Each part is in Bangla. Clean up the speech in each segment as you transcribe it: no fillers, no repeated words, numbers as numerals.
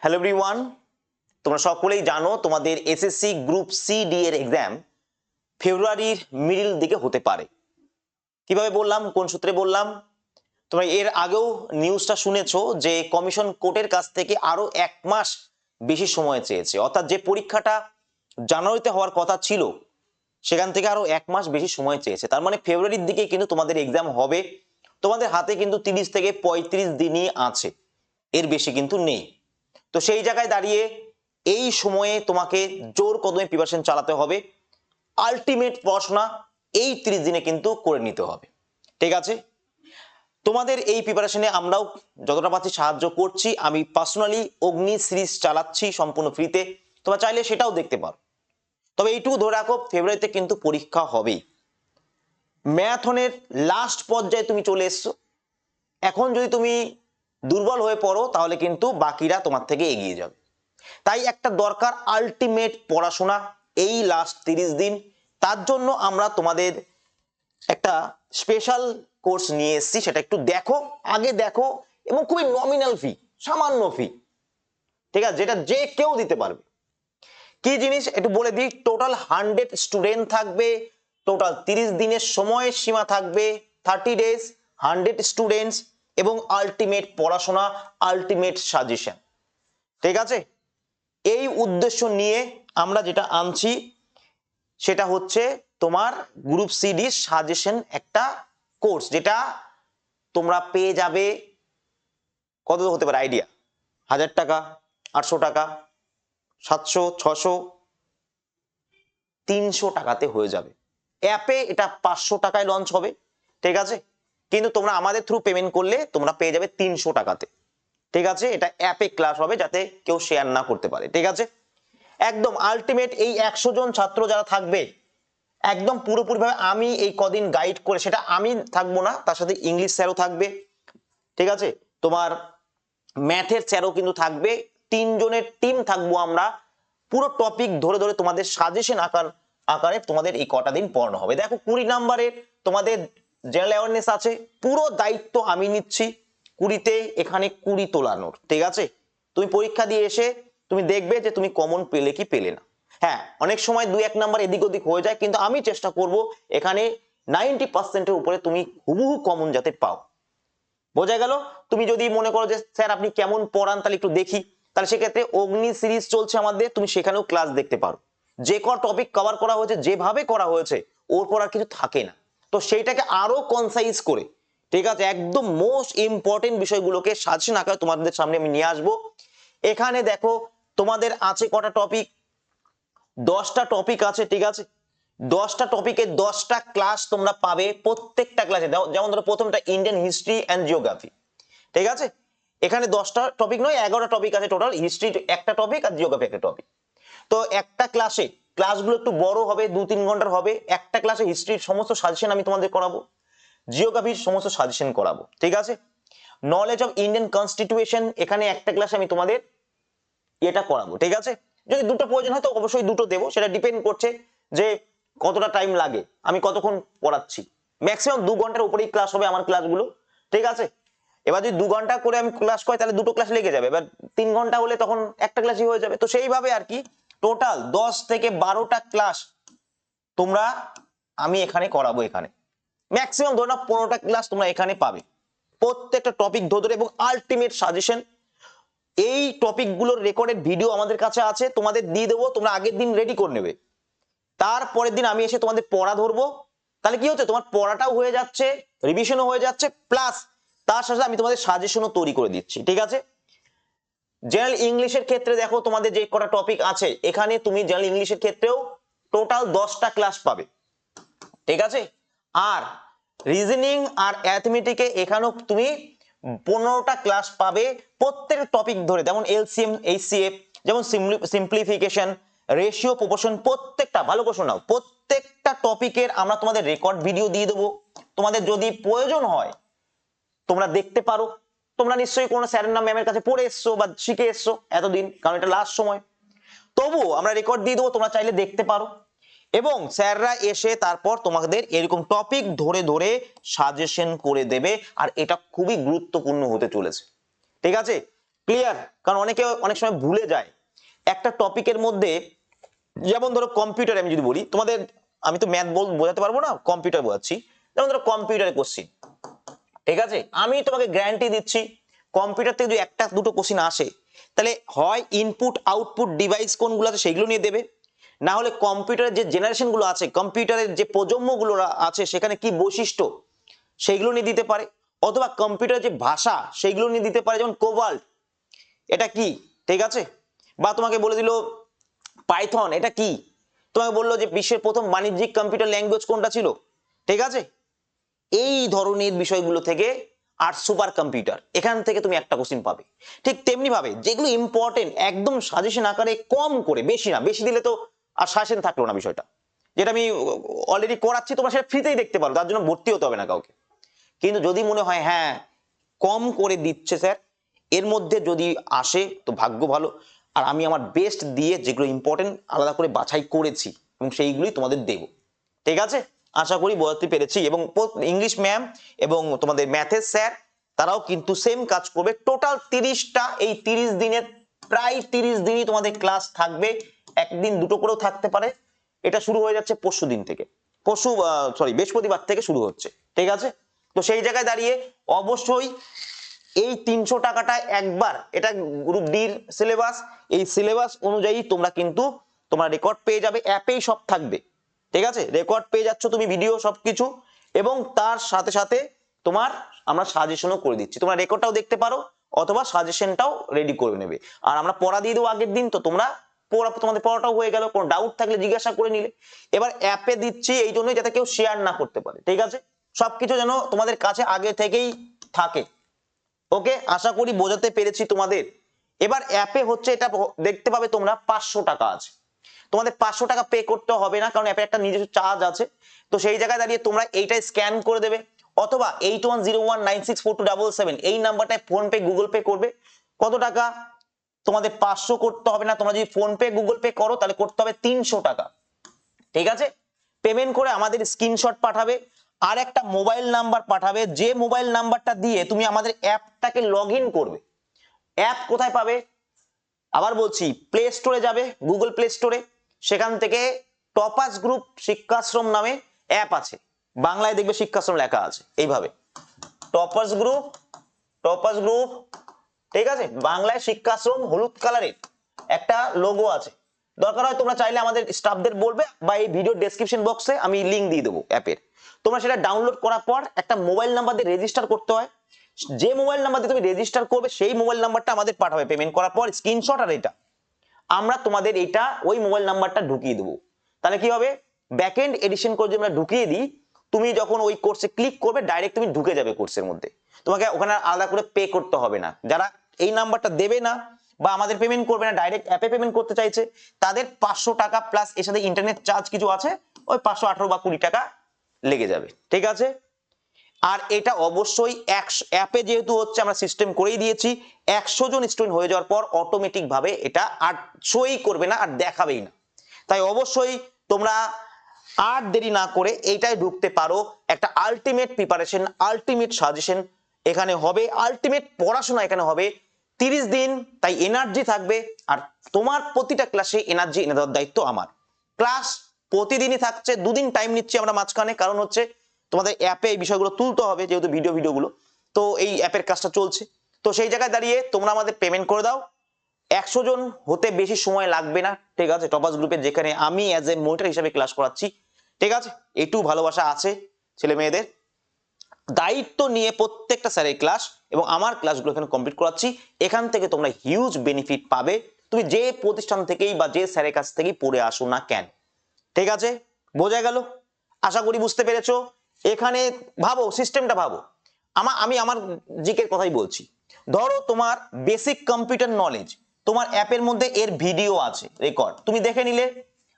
হ্যালো এভরিওয়ান, তোমরা সকলেই জানো তোমাদের এসএসসি গ্রুপ সি ডি এর এক্সাম ফেব্রুয়ারির মিডল দিকে হতে পারে। কিভাবে বললাম, কোন সূত্রে বললাম? তোমরা এর আগেও নিউজটা শুনেছো যে কমিশন কোর্টের কাছ থেকে আরো 1 মাস বেশি সময় চেয়েছে, অর্থাৎ যে পরীক্ষাটা জানুয়ারিতে হওয়ার কথা ছিল সেখান থেকে আরো 1 মাস বেশি সময় চেয়েছে। তার মানে ফেব্রুয়ারির দিকে কিন্তু তোমাদের এক্সাম হবে। তোমাদের হাতে কিন্তু 30 থেকে 35 দিনই আছে, এর বেশি কিন্তু নেই। তো সেই জায়গায় দাঁড়িয়ে এই সময়ে তোমাকে জোর কদমে প্রিপারেশন চালাতে হবে। আলটিমেট পড়াশোনা এই 30 দিনে কিন্তু করে নিতে হবে, ঠিক আছে? তোমাদের এই প্রিপারেশনে আমরাও যতটা পাচ্ছি সাহায্য করছি। আমি পার্সোনালি অগ্নি সিরিজ চালাচ্ছি সম্পূর্ণ ফ্রিতে, তোমরা চাইলে সেটাও দেখতে পারো। তবে এইটুকু ধরে রাখো, ফেব্রুয়ারিতে কিন্তু পরীক্ষা হবেই। ম্যারাথনের লাস্ট পর্যায়ে তুমি চলে এসছো। এখন যদি তুমি দুর্বল হয়ে পড়ো তাহলে কিন্তু বাকিরা তোমার থেকে এগিয়ে যাবে। তাই একটা দরকার আলটিমেট পড়াশোনা এই লাস্ট 30 দিন। তার জন্য আমরা তোমাদের একটা স্পেশাল কোর্স নিয়ে এসেছি, সেটা একটু দেখো, আগে দেখো। এবং খুবই নমিনাল ফি, সামান্য ফি, ঠিক আছে, যেটা যে কেউ দিতে পারবে। কি জিনিস একটু বলে দিই, টোটাল 100 স্টুডেন্ট থাকবে, টোটাল 30 দিনের সময় সীমা থাকবে, 30 ডেজ, 100 স্টুডেন্টস এবং আলটিমেট পড়াশোনা, আলটিমেট সাজেশন, ঠিক আছে? এই উদ্দেশ্য নিয়ে আমরা যেটা আনছি সেটা হচ্ছে তোমার গ্রুপ সিডি সাজেশন একটা কোর্স, যেটা তোমরা পেয়ে যাবে। কত হতে পারে আইডিয়া? 1000 টাকা, 800 টাকা, 700, 600, 300 টাকাতে হয়ে যাবে। অ্যাপে এটা 500 টাকায় লঞ্চ হবে, ঠিক আছে? কিন্তু তোমরা আমাদের থ্রু পেমেন্ট করলে তোমরা পেয়ে যাবে 300 টাকাতে, ঠিক আছে? এটা অ্যাপে ক্লাস হবে, যাতে কেউ শেয়ার না করতে পারে, ঠিক আছে? একদম আলটিমেট এই 100 জন ছাত্র যারা থাকবে, একদম পুরোপুরিভাবে আমি এই কদিন গাইড করে, সেটা আমি থাকবো না, তার সাথে ইংলিশ স্যারও থাকবে, ঠিক আছে? তোমার ম্যাথের স্যারও কিন্তু থাকবে। 3 জনের টিম থাকবো আমরা। পুরো টপিক ধরে ধরে তোমাদের সাজেশন আকারে তোমাদের এই কটা দিন পড়ানো হবে। দেখো 20 নাম্বারের তোমাদের জেনারেল অ্যাওয়ারনেস আছে, পুরো দায়িত্ব আমি নিচ্ছি। 20তে এখানে 20 তোলানোর, ঠিক আছে? তুমি পরীক্ষা দিয়ে এসে তুমি দেখবে যে তুমি কমন পেলে কি পেলে না। হ্যাঁ, অনেক সময় 2-1 নাম্বার এদিক ওদিক হয়ে যায়, কিন্তু আমি চেষ্টা করব এখানে 90% উপরে তুমি হুবহু কমন যাতে পাও। বোঝা গেল? তুমি যদি মনে করো যে স্যার আপনি কেমন পড়ান তাহলে একটু দেখি, তাহলে সেক্ষেত্রে অগ্নি সিরিজ চলছে আমাদের, তুমি সেখানেও ক্লাস দেখতে পারো। যে ক টপিক কভার করা হয়েছে, যেভাবে করা হয়েছে, ওর পর আর কিছু থাকে না। তো সেইটাকে আরো কনসাইজ করে, ঠিক আছে, একদম মোস্ট ইম্পর্টেন্ট বিষয়গুলোকে সাজেশন আকারে তোমাদের সামনে আমি নিয়ে আসবো। এখানে দেখো তোমাদের আছে কটা টপিক? 10টা টপিক আছে, ঠিক আছে? 10টা টপিকে 10টা ক্লাস তোমরা পাবে। প্রত্যেকটা ক্লাসে যেমন ধরো প্রথমটা ইন্ডিয়ান হিস্ট্রি অ্যান্ড জিওগ্রাফি, ঠিক আছে? এখানে 10টা টপিক নয়, 11টা টপিক আছে টোটাল। হিস্ট্রি একটা টপিক আর জিওগ্রাফি একটা টপিক। তো একটা ক্লাসে, ক্লাসগুলো একটু বড় হবে, 2-3 ঘন্টার হবে। একটা ক্লাসে হিস্ট্রির সমস্ত সাজেশন আমি তোমাদের করাবো, জিওগ্রাফির সমস্ত সাজেশন করাবো, ঠিক আছে? নলেজ অফ ইন্ডিয়ান কনস্টিটিউশন, এখানে একটা ক্লাসে আমি তোমাদের এটা করাবো, ঠিক আছে? যদি দুটো প্রয়োজন হয় তো অবশ্যই দুটো দেবো, সেটা ডিপেন্ড করছে যে কতটা টাইম লাগে, আমি কতক্ষণ পড়াচ্ছি। ম্যাক্সিমাম 2 ঘন্টার উপরেই ক্লাস হবে আমার ক্লাসগুলো, ঠিক আছে? এবার যদি 2 ঘন্টা করে আমি ক্লাস করি তাহলে দুটো ক্লাস লেগে যাবে। এবার 3 ঘন্টা হলে তখন একটা ক্লাসই হয়ে যাবে। তো সেইভাবে আর কি টোটাল 10 থেকে 12টা ক্লাস তোমরা আমি এখানে করাবো। এখানে ম্যাক্সিমাম ধরে নাও 15টা ক্লাস তোমরা এখানে পাবে, প্রত্যেকটা টপিক ধরে এবং আলটিমেট সাজেশন। এই টপিকগুলোর রেকর্ডেড ভিডিও আমাদের কাছে আছে, তোমাদের দিয়ে দেবো, তোমরা আগের দিন রেডি করে নেবে। তারপরের দিন আমি এসে তোমাদের পড়া ধরবো। তাহলে কি হচ্ছে, তোমার পড়াটাও হয়ে যাচ্ছে, রিভিশনও হয়ে যাচ্ছে, প্লাস তার সাথে আমি তোমাদের সাজেশনও তৈরি করে দিচ্ছি, ঠিক আছে? জেনারেল ইংলিশের ক্ষেত্রে দেখো তোমাদের যে কটা টপিক আছে, এখানে তুমি জেনারেল ইংলিশের ক্ষেত্রেও টোটাল 10টা ক্লাস পাবে, ঠিক আছে? আর রিজনিং আর অ্যাথমেটিকে এখানেও তুমি 15টা ক্লাস পাবে, প্রত্যেকটা টপিক ধরে, যেমন এলসিএম, এইচসিএফ, যেমন সিম্পলিফিকেশন, রেশিও, প্রপোর্শন, প্রত্যেকটা ভালো করে শোনাও। প্রত্যেকটা টপিকের আমরা তোমাদের রেকর্ড ভিডিও দিয়ে দেবো। তোমাদের যদি প্রয়োজন হয় তোমরা দেখতে পারো। তোমরা নিশ্চয়ই কোনো স্যারের নাম ম্যামের কাছে পড়ে এসছো বা শিখে এসছো এতদিন, কারণ এটা লাস্ট সময়। তবুও আমরা রেকর্ড দিয়ে দেবো, তোমরা চাইলে দেখতে পারো। এবং স্যাররা এসে তারপর তোমাদের এরকম টপিক ধরে ধরে সাজেশন করে দেবে। আর এটা খুবই গুরুত্বপূর্ণ হতে চলেছে, ঠিক আছে? ক্লিয়ার? কারণ অনেকে অনেক সময় ভুলে যায় একটা টপিকের মধ্যে, যেমন ধরো কম্পিউটার আমি যদি বলি তোমাদের, আমি তো ম্যাথ বোঝাতে পারবো না, কম্পিউটার বোঝাচ্ছি। যেমন ধরো কম্পিউটারের কোশ্চিন, ঠিক আছে, আমি তোমাকে গ্যারান্টি দিচ্ছি কম্পিউটার থেকে যদি একটা দুটো কোশ্চিন আসে, তাহলে হয় ইনপুট আউটপুট ডিভাইস কোনগুলো আছে সেগুলো নিয়ে দেবে, না হলে কম্পিউটারের যে জেনারেশন গুলো আছে, কম্পিউটারের যে প্রজন্মগুলো আছে সেখানে কি বৈশিষ্ট্য সেইগুলো নিয়ে দিতে পারে, অথবা কম্পিউটারের যে ভাষা সেইগুলো নিয়ে দিতে পারে, যেমন কোবাল্ট এটা কি, ঠিক আছে, বা তোমাকে বলে দিল পাইথন এটা কি, তোমাকে বললো যে বিশ্বের প্রথম বাণিজ্যিক কম্পিউটার ল্যাঙ্গুয়েজ কোনটা ছিল, ঠিক আছে, এই ধরনের বিষয়গুলো থেকে। আর সুপার কম্পিউটার, এখান থেকে তুমি একটা কোশ্চিন পাবে। ঠিক তেমনি ভাবে যেগুলো ইম্পর্টেন্ট একদম সাজেশন আকারে কম করে, বেশি না, বেশি দিলে তো আর সাজেশন থাকলো না বিষয়টা, যেটা আমি অলরেডি করাচ্ছি তোমরা সেটা ফ্রিতেই দেখতে পারো, তার জন্য ভর্তি হতে হবে না কাউকে। কিন্তু যদি মনে হয় হ্যাঁ কম করে দিচ্ছে স্যার, এর মধ্যে যদি আসে তো ভাগ্য ভালো, আর আমি আমার বেস্ট দিয়ে যেগুলো ইম্পর্টেন্ট আলাদা করে বাছাই করেছি এবং সেইগুলোই তোমাদের দেব, ঠিক আছে। আশা করি বোঝাতে পেরেছি। এবং ইংলিশ ম্যাম এবং তোমাদের ম্যাথের স্যার তারাও কিন্তু সেম কাজ করবে। টোটাল 30টা, এই 30 দিনের প্রায় 30 দিনই তোমাদের ক্লাস থাকবে, একদিন দুটো করেও থাকতে পারে। এটা শুরু হয়ে যাচ্ছে পরশু দিন থেকে, বৃহস্পতিবার থেকে শুরু হচ্ছে, ঠিক আছে। তো সেই জায়গায় দাঁড়িয়ে অবশ্যই এই 300 টাকাটা একবার, এটা গ্রুপ ডির সিলেবাস, এই সিলেবাস অনুযায়ী তোমরা কিন্তু তোমরা রেকর্ড পেয়ে যাবে, অ্যাপেই সব থাকবে, ঠিক আছে, রেকর্ড পেয়ে যাচ্ছ তুমি, ভিডিও সবকিছু, এবং তার সাথে সাথে তোমার আমরা সাজেশনও করে দিচ্ছি, তোমরা রেকর্ডটাও দেখতে পারো অথবা সাজেশনটাও রেডি করে নেবে। আর আমরা পড়া দিয়ে দেবো আগের দিন, তো তোমরা তোমাদের পড়াটাও হয়ে গেল, কোনো ডাউট থাকলে জিজ্ঞাসা করে নিলে। এবার অ্যাপে দিচ্ছি এই জন্যই যাতে কেউ শেয়ার না করতে পারে, ঠিক আছে, সবকিছু যেন তোমাদের কাছে আগে থেকেই থাকে। ওকে, আশা করি বোঝাতে পেরেছি তোমাদের। এবার অ্যাপে হচ্ছে এটা দেখতে পাবে তোমরা 500 টাকা আছে, তোমাদের 500 টাকা পে করতে হবে না, কারণ অ্যাপে একটা নিজস্ব চার্জ আছে। তো সেই জায়গায় দাঁড়িয়ে তোমরা এইটাই স্ক্যান করে দেবে, অথবা 8101964277 এই নাম্বারটায় ফোন পে গুগল পে করবে। কত টাকা? তোমাদের 500 করতে হবে না, তোমরা যদি ফোন পে গুগল পে করো তাহলে করতে হবে 300 টাকা, ঠিক আছে। পেমেন্ট করে আমাদের স্ক্রিনশট পাঠাবে, আর একটা মোবাইল নাম্বার পাঠাবে, যে মোবাইল নাম্বারটা দিয়ে তুমি আমাদের অ্যাপটাকে লগ ইন করবে। অ্যাপ কোথায় পাবে? আবার বলছি, প্লে স্টোরে যাবে, গুগল প্লে স্টোরে, সেখান থেকে টপাস গ্রুপ শিক্ষাশ্রম নামে অ্যাপ আছে, বাংলায় দেখবে শিক্ষাশ্রম লেখা আছে এইভাবে, টপাস গ্রুপ, টপাস গ্রুপ, ঠিক আছে, বাংলায় শিক্ষাশ্রম হলুদ কালারের একটা লোগো আছে। দরকার হয় তোমরা চাইলে আমাদের স্টাফদের বলবে, বা এই ভিডিও ডেসক্রিপশন বক্সে আমি লিংক দিয়ে দেবো অ্যাপের, তোমরা সেটা ডাউনলোড করার পর একটা মোবাইল নাম্বার দিয়ে রেজিস্টার করতে হয়, যে মোবাইল নাম্বার দিয়ে তুমি রেজিস্টার করবে সেই মোবাইল নাম্বারটা আমাদের পাঠাবে পেমেন্ট করার পর স্ক্রিনশট, আর এটা আমরা তোমাদের এটা ওই মোবাইল নাম্বারটা ঢুকিয়ে দেবো। তাহলে কি হবে, ব্যাকএন্ড এডিশন করে যদি আমরা ঢুকিয়ে দিই, তুমি যখন ওই কোর্সে ক্লিক করবে ডাইরেক্ট তুমি ঢুকে যাবে কোর্সের মধ্যে, তোমাকে ওখানে আলাদা করে পে করতে হবে না। যারা এই নাম্বারটা দেবে না বা আমাদের পেমেন্ট করবে না, ডাইরেক্ট অ্যাপে পেমেন্ট করতে চাইছে, তাদের 500 টাকা প্লাস এর সাথে ইন্টারনেট চার্জ কিছু আছে, ওই 518 বা 20 টাকা লেগে যাবে, ঠিক আছে। আর এটা অবশ্যই অ্যাপে যেহেতু হচ্ছে আমরা সিস্টেম করেই দিয়েছি, 100 জন স্টুডেন্ট হয়ে যাওয়ার পর অটোমেটিক ভাবে এটা আর শোই করবে না, আর দেখাবেই না। তাই অবশ্যই তোমরা আর দেরি না করে এইটাই ঢুকতে পারো। একটা আলটিমেট প্রিপারেশন, আলটিমেট সাজেশন এখানে হবে, আলটিমেট পড়াশোনা এখানে হবে 30 দিন, তাই এনার্জি থাকবে। আর তোমার প্রতিটা ক্লাসে এনার্জি এনে দেওয়ার দায়িত্ব আমার। ক্লাস প্রতিদিনই থাকছে, দুদিন টাইম নিচ্ছি আমরা মাঝখানে, কারণ হচ্ছে তোমাদের অ্যাপে এই বিষয়গুলো তুলতে হবে, যেহেতু ভিডিওগুলো, তো এই অ্যাপের কাজটা চলছে। তো সেই জায়গায় দাঁড়িয়ে তোমরা আমাদের পেমেন্ট করে দাও, 100 জন হতে বেশি সময় লাগবে না, ঠিক আছে। টপাস গ্রুপে যেখানে আমি অ্যাজ এ মনিটর হিসেবে ক্লাস করাচ্ছি, ঠিক আছে, একটু ভালোবাসা আছে ছেলে মেয়েদের, দায়িত্ব নিয়ে প্রত্যেকটা স্যারের ক্লাস এবং আমার ক্লাসগুলো এখানে কমপ্লিট করাচ্ছি। এখান থেকে তোমরা হিউজ বেনিফিট পাবে, তুমি যে প্রতিষ্ঠান থেকেই বা যে স্যারের কাছ থেকেই পড়ে আসো না কেন, ঠিক আছে, বোঝা গেল? আশা করি বুঝতে পেরেছো। এখানে ভাবো, সিস্টেমটা ভাবো, আমি আমার জিকের কথাই বলছি। ধরো তোমার বেসিক কম্পিউটার নলেজ, তোমার অ্যাপের মধ্যে এর ভিডিও আছে রেকর্ড, তুমি দেখে নিলে,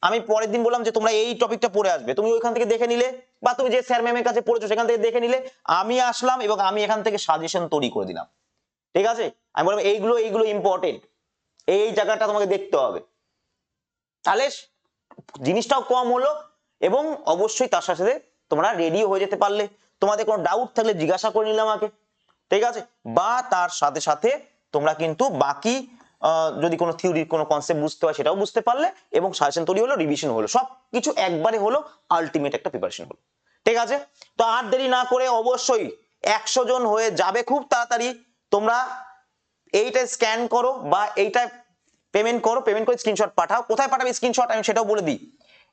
আমি পরের দিন বললাম যে তোমরা এই টপিকটা পড়ে আসবে, তুমি ওইখান থেকে দেখে নিলে, বা তুমি যে স্যার ম্যামের কাছে পড়েছো সেখান থেকে দেখে নিলে, আমি আসলাম এবং আমি এখান থেকে সাজেশন তৈরি করে দিলাম, ঠিক আছে। আমি বললাম এইগুলো এইগুলো ইম্পর্টেন্ট, এই জায়গাটা তোমাকে দেখতে হবে, তাহলে জিনিসটাও কম হলো, এবং অবশ্যই তার সাথে তোমরা রেডি হয়ে যেতে পারলে। তোমাদের কোনো ডাউট থাকলে জিজ্ঞাসা করে নিলাম আমাকে, ঠিক আছে, বা তার সাথে সাথে তোমরা কিন্তু বাকি যদি কোনো থিওরির কোনো কনসেপ্ট বুঝতে হয় সেটাও বুঝতে পারলে, এবং সাজেশন তৈরি হলো, রিভিশন হলো, সব কিছু একবারে হলো, আলটিমেট একটা প্রিপারেশন হলো। ঠিক আছে, তো আর দেরি না করে অবশ্যই 100 জন হয়ে যাবে খুব তাড়াতাড়ি। তোমরা এইটা স্ক্যান করো বা এইটা পেমেন্ট করো, পেমেন্ট করে স্ক্রিনশট পাঠাও। কোথায় পাঠাবে স্ক্রিনশট আমি সেটাও বলে দিই,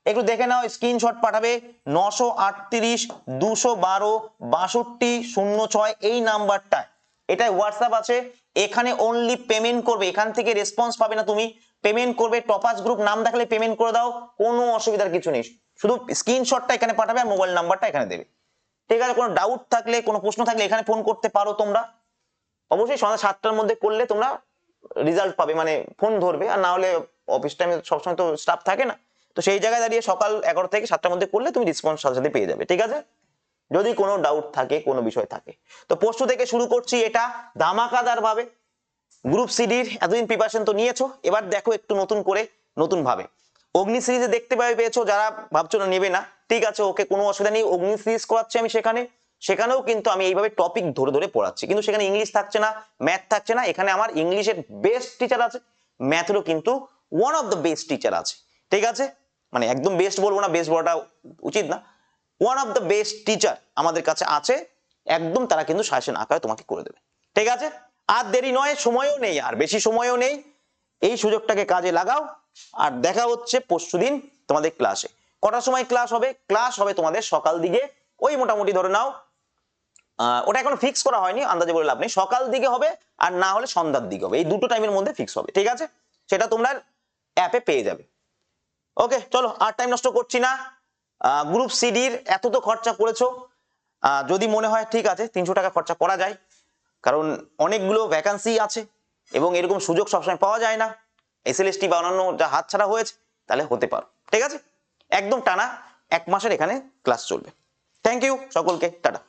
একটু দেখে নাও। স্ক্রিনশট পাঠাবে 938 212 62 06 এই নাম্বারটা, এটা হোয়াটসঅ্যাপ আছে। এখানে অনলি পেমেন্ট করবে, এখান থেকে রেসপন্স পাবে না তুমি, পেমেন্ট করবে। টপাস গ্রুপ নাম দেখালে পেমেন্ট করে দাও, কোনো অসুবিধার কিছু নেই। শুধু স্ক্রিনশটটা এখানে পাঠাবে আর মোবাইল নাম্বারটা এখানে দেবে। ঠিক আছে, কোনো ডাউট থাকলে কোনো প্রশ্ন থাকলে এখানে ফোন করতে পারো তোমরা। অবশ্যই সন্ধ্যা 7টার মধ্যে করলে তোমরা রেজাল্ট পাবে, মানে ফোন ধরবে। আর না হলে অফিস টাইমে সবসময় তো স্টাফ থাকে না, তো সেই জায়গায় দাঁড়িয়ে সকাল 11 থেকে 7টার মধ্যে করলে তুমি রেসপন্স সাথে সাথে পেয়ে যাবে। ঠিক আছে, যদি কোনো ডাউট থাকে কোনো বিষয় থাকে। তো পরশু থেকে শুরু করছি এটা ধামাকাদার ভাবে। গ্রুপ সিডির এতদিন প্রিপারেশন তো নিয়েছো, এবার দেখো একটু নতুন করে, নতুন ভাবে। অগ্নি সিরিজে দেখতে পেয়েছো, যারা ভাবছো না নেবে না, ঠিক আছে, ওকে, কোনো অসুবিধা নেই। অগ্নি সিরিজ করাচ্ছি আমি সেখানেও কিন্তু আমি এইভাবে টপিক ধরে ধরে পড়াচ্ছি, কিন্তু সেখানে ইংলিশ থাকছে না, ম্যাথ থাকছে না। এখানে আমার ইংলিশের বেস্ট টিচার আছে, ম্যাথেরও কিন্তু one of the best teacher আছে। ঠিক আছে, মানে একদম বেস্ট বলবো না, বেস্ট বলাটা উচিত না, one of the best teacher আমাদের কাছে আছে একদম, তারা কিন্তু সাজেশন আকারে তোমাকে করে দেবে। ঠিক আছে, আর দেরি নয়, সময়ও নেই, আর বেশি সময়ও নেই, এই সুযোগটাকে কাজে লাগাও। আর দেখা হচ্ছে পরশুদিন তোমাদের ক্লাসে। কটার সময় ক্লাস হবে? ক্লাস হবে তোমাদের সকাল দিকে, ওই মোটামুটি ধরে নাও, ওটা এখনো ফিক্স করা হয়নি, আন্দাজে বলে লাভ নেই, সকাল দিকে হবে আর না হলে সন্ধ্যার দিকে হবে, এই দুটো টাইমের মধ্যে ফিক্স হবে। ঠিক আছে, সেটা তোমরা অ্যাপে পেয়ে যাবে। ওকে, চলো আর টাইম নষ্ট করছি না। গ্রুপ সিডির এত তো খরচা করেছো, যদি মনে হয় ঠিক আছে 300 টাকা খরচা করা যায়, কারণ অনেকগুলো ভ্যাকান্সি আছে এবং এরকম সুযোগ সবসময় পাওয়া যায় না, এসএলএসটি বা অন্যান্য যা হাতছাড়া হয়েছে, তাহলে হতে পারো। ঠিক আছে, একদম টানা 1 মাসের এখানে ক্লাস চলবে। থ্যাংক ইউ সকলকে, টাটা।